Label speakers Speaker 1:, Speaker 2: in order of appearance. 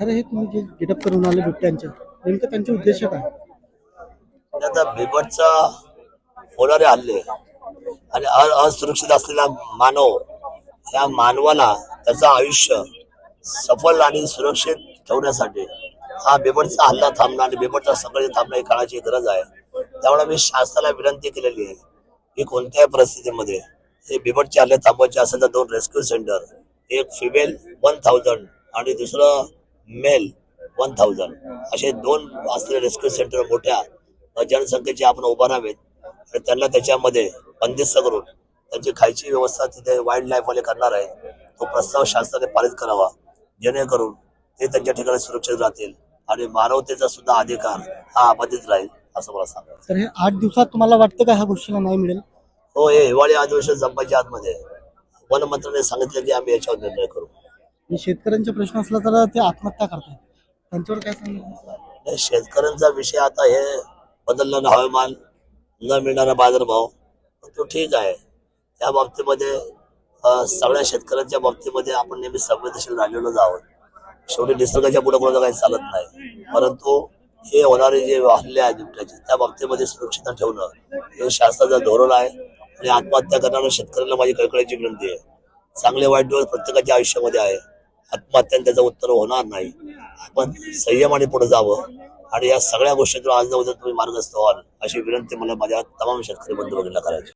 Speaker 1: खरं हे तुम्ही जे गेटअप करून आले बिबट्यांच्या नेमकं त्यांचे उद्देश काय?
Speaker 2: आता बिबटचा होणारे हल्ले आणि असुरक्षित असलेला मानव या मानवाला त्याचं आयुष्य सफल आणि सुरक्षित ठेवण्यासाठी हा बिबटचा हल्ला थांबणं आणि बिबटचा संघर्ष थांबणं ही काळाची गरज आहे. त्यामुळे मी शासनाला विनंती केलेली आहे की कोणत्याही परिस्थितीमध्ये हे बिबटचे हल्ले थांबवायचे असेल तर 2 रेस्क्यू सेंटर, एक फिमेल 1000 आणि दुसरं मेल 1000 असे 2 असलेले रेस्क्यू सेंटर मोठ्या जनसंख्येचे आपण उभारावेत आणि त्यांना त्याच्यामध्ये बंदिस्त करून त्यांची खायची व्यवस्था तिथे वाईल्ड लाईफ वाले करणार आहे. तो प्रस्ताव शासनाने पारित करावा जेणेकरून ते त्यांच्या ठिकाणी सुरक्षित राहतील आणि मानवतेचा सुद्धा अधिकार हा अबाधित राहील असं मला सांगायचं.
Speaker 1: तर हे 8 दिवसात तुम्हाला वाटतं का ह्या गोष्टीला न्याय मिळेल?
Speaker 2: हो, हे हिवाळी अधिवेशन संपायच्या आतमध्ये वन मंत्र्याने सांगितलं की आम्ही याच्यावर निर्णय करू.
Speaker 1: आणि शेतकऱ्यांचा प्रश्न असला तर ते आत्महत्या करतात, त्यांच्यावर काय सांगितलं?
Speaker 2: शेतकऱ्यांचा विषय आता हे बदलणारं हवामान, न मिळणारा बाजारभाव तो ठीक आहे. त्या बाबतीमध्ये सगळ्या शेतकऱ्यांच्या बाबतीमध्ये आपण नेहमी संवेदनशील राहिलेलोच आहोत. शेवटी निसर्गाच्या पुढे कोणाचं काही चालत नाही. परंतु हे होणारे जे हल्ले आहेत बिबट्याचे त्या बाबतीमध्ये सुरक्षितता ठेवणं हे शासनाचं धोरण आहे. आणि आत्महत्या करणाऱ्या शेतकऱ्यांना माझी कळकळीची विनंती आहे. चांगले वाईट दिवस प्रत्येकाच्या आयुष्यामध्ये आहे. आत्महत्याने त्याचं उत्तर होणार नाही. आपण संयमाने पुढे जावं आणि या सगळ्या गोष्टीतून आज न उद्या तुम्ही मार्गस्थ व्हाल अशी विनंती मला माझ्या तमाम शेतकरी बंधू भगिनींना करायची.